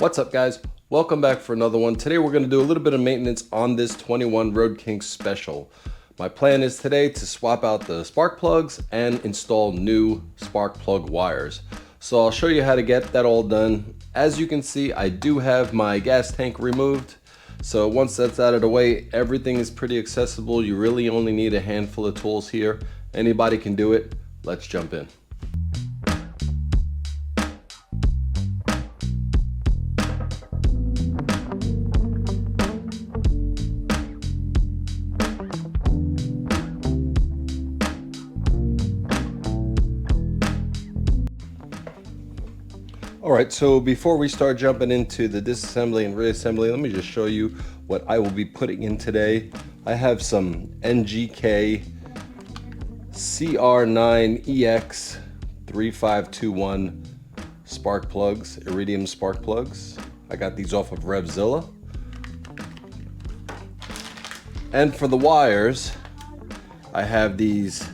What's up, guys? Welcome back for another one. Today we're going to do a little bit of maintenance on this 21 Road King Special. My plan is today to swap out the spark plugs and install new spark plug wires. So I'll show you how to get that all done. As you can see, I do have my gas tank removed. So once that's out of the way, everything is pretty accessible. You really only need a handful of tools here. Anybody can do it. Let's jump in. Alright, so before we start jumping into the disassembly and reassembly, let me just show you what I will be putting in today. I have some NGK CR9EX 3521 spark plugs, Iridium spark plugs. I got these off of Revzilla. And for the wires, I have these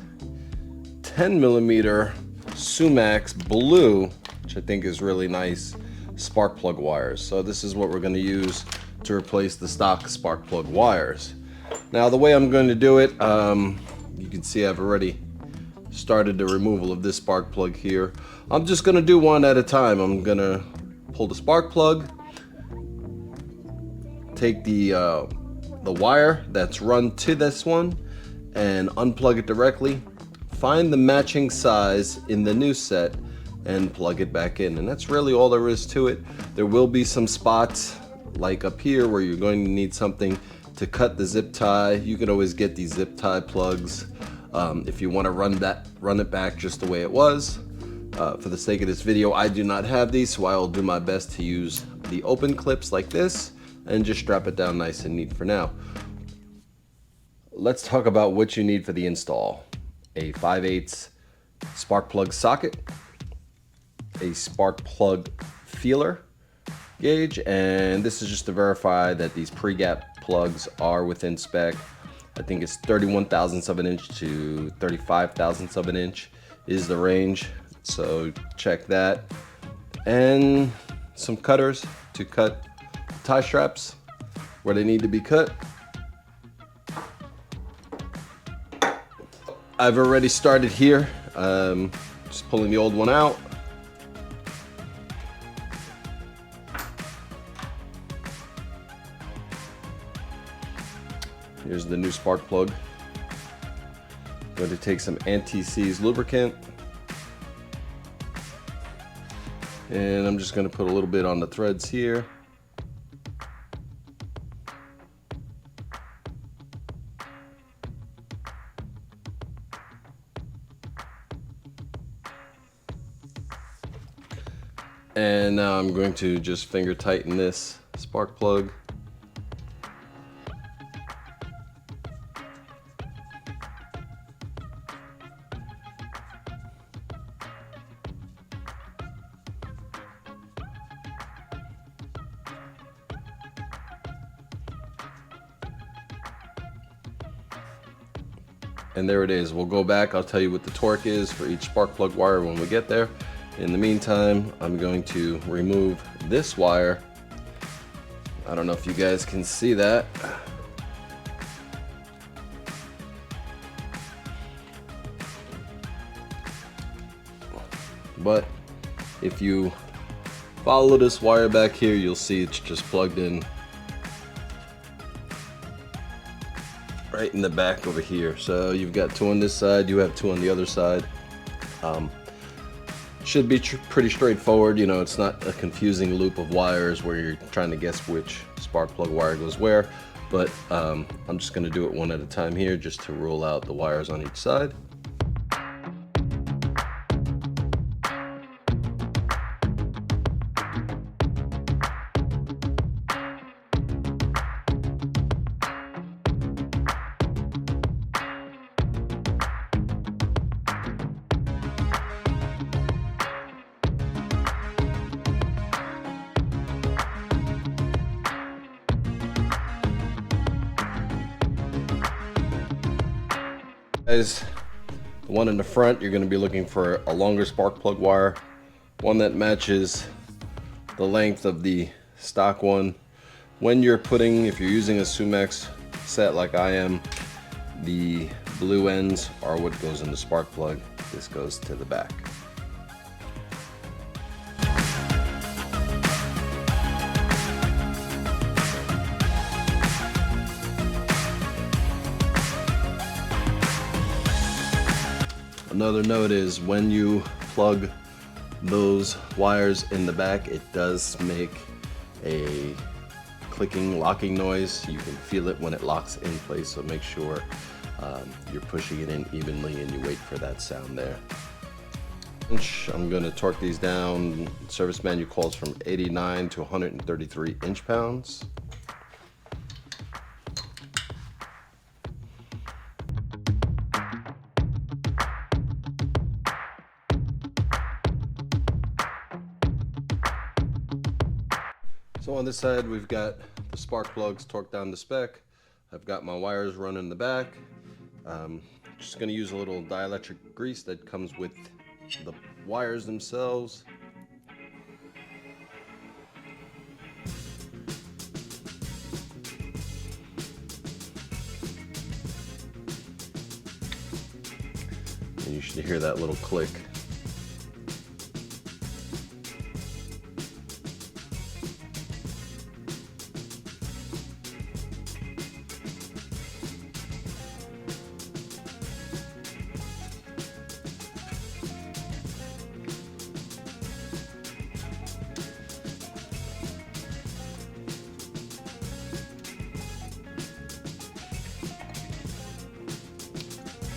10mm Sumax blue, which I think is really nice, spark plug wires. So this is what we're going to use to replace the stock spark plug wires. Now the way I'm going to do it, you can see I've already started the removal of this spark plug here. I'm just going to do one at a time. I'm going to pull the spark plug, take the wire that's run to this one and unplug it directly, find the matching size in the new set and plug it back in, and that's really all there is to it. There will be some spots like up here where you're going to need something to cut the zip tie. You can always get these zip tie plugs if you want to run it back just the way it was. For the sake of this video, I do not have these, so I'll do my best to use the open clips like this and just strap it down nice and neat for now. Let's talk about what you need for the install. A 5/8 spark plug socket, a spark plug feeler gauge, and this is just to verify that these pre-gap plugs are within spec. I think it's 31 thousandths of an inch to 35 thousandths of an inch is the range, so check that. And some cutters to cut tie straps where they need to be cut. I've already started here, just pulling the old one out. Here's the new spark plug. I'm going to take some anti-seize lubricant, and I'm just going to put a little bit on the threads here. And now I'm going to just finger tighten this spark plug. And there it is. We'll go back. I'll tell you what the torque is for each spark plug wire when we get there. In the meantime, I'm going to remove this wire. I don't know if you guys can see that. But if you follow this wire back here, you'll see it's just plugged in right in the back over here. So you've got two on this side, you have two on the other side. Should be pretty straightforward. You know, it's not a confusing loop of wires where you're trying to guess which spark plug wire goes where, but I'm just going to do it one at a time here just to rule out the wires on each side. Guys, the one in the front, you're going to be looking for a longer spark plug wire, one that matches the length of the stock one. When you're putting, if you're using a Sumax set like I am, the blue ends are what goes in the spark plug. This goes to the back. Another note is when you plug those wires in the back, it does make a clicking, locking noise. You can feel it when it locks in place, so make sure you're pushing it in evenly and you wait for that sound there. I'm going to torque these down. Service manual calls from 89 to 133 inch-pounds. So on this side, we've got the spark plugs torqued down to spec. I've got my wires running in the back. Just going to use a little dielectric grease that comes with the wires themselves. And you should hear that little click.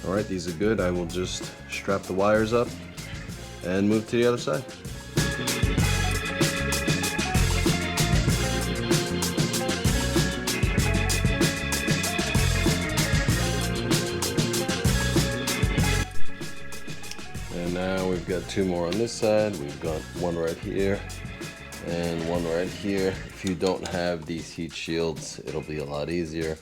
All right, these are good. I will just strap the wires up and move to the other side. And now we've got two more on this side. We've got one right here and one right here. If you don't have these heat shields, it'll be a lot easier.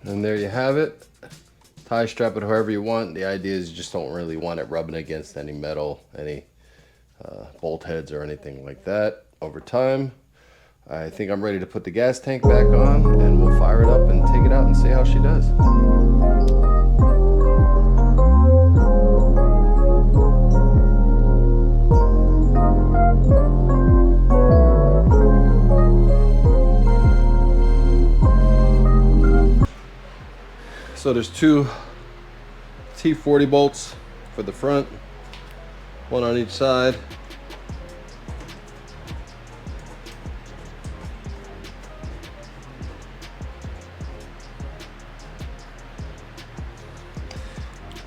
And there you have it. Tie strap it however you want. The idea is you just don't really want it rubbing against any metal, any bolt heads or anything like that. Over time, I think I'm ready to put the gas tank back on, and we'll fire it up and take it out and see how she does. So there's two T40 bolts for the front, one on each side.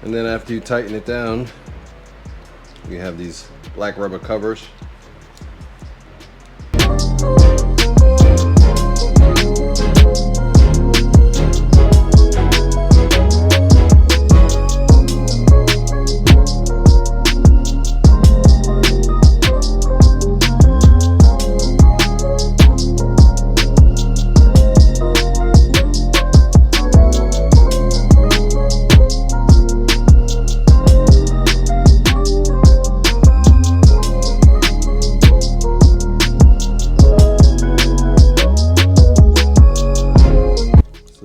And then after you tighten it down, you have these black rubber covers.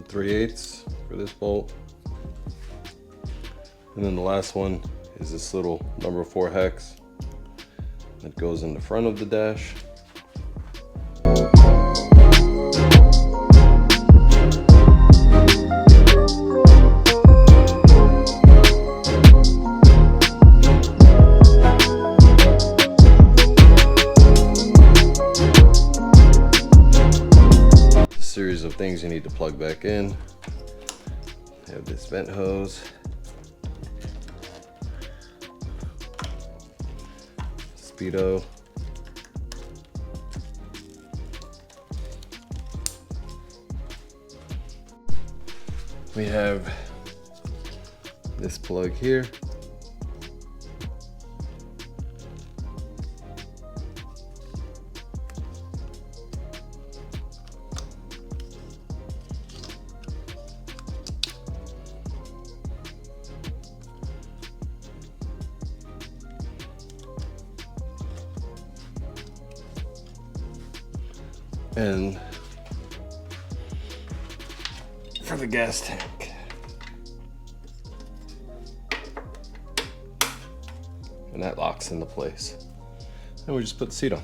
3/8 for this bolt. And then the last one is this little number 4 hex that goes in the front of the dash. Series of things you need to plug back in. You have this vent hose, speedo, we have this plug here, and for the gas tank. And that locks into place. And we just put the seat on.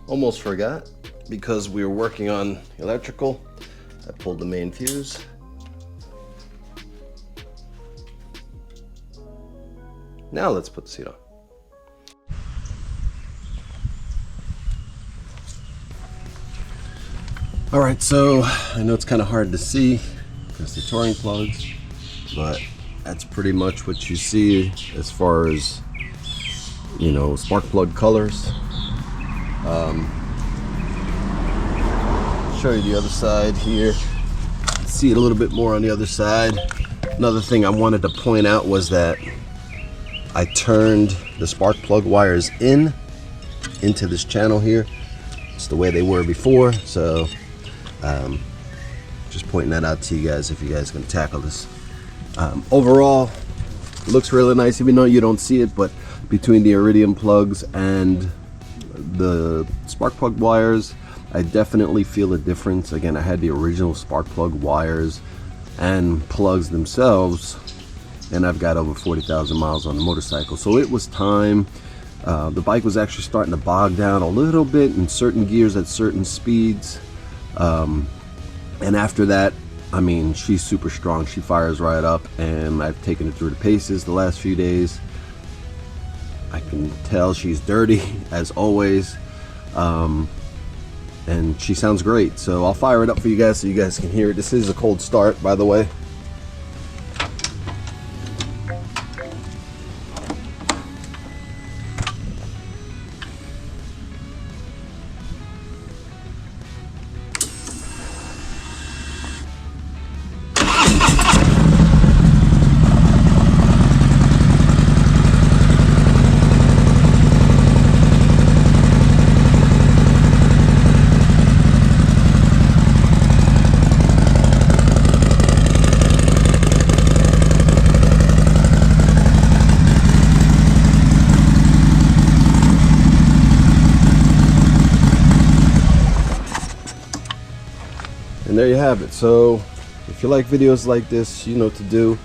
Almost forgot, because we were working on electrical, I pulled the main fuse. Now let's put the seat on. All right, so I know it's kind of hard to see because the touring plugs, but that's pretty much what you see as far as, you know, spark plug colors. Show you the other side here. See it a little bit more on the other side. Another thing I wanted to point out was that I turned the spark plug wires into this channel here. It's the way they were before, so just pointing that out to you guys if you guys can tackle this. Overall, it looks really nice, even though you don't see it, but between the Iridium plugs and the spark plug wires, I definitely feel a difference. Again, I had the original spark plug wires and plugs themselves, and I've got over 40,000 miles on the motorcycle, so it was time. The bike was actually starting to bog down a little bit in certain gears at certain speeds. And after that, I mean, she's super strong. She fires right up, and I've taken it through the paces the last few days. I can tell she's dirty as always, and she sounds great. So I'll fire it up for you guys so you guys can hear it. This is a cold start, by the way. And there you have it. So if you like videos like this, you know what to do.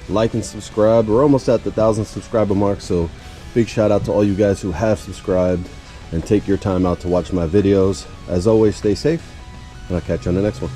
Like and subscribe. We're almost at the 1,000 subscriber mark, so big shout out to all you guys who have subscribed and take your time out to watch my videos. As always, stay safe, and I'll catch you on the next one.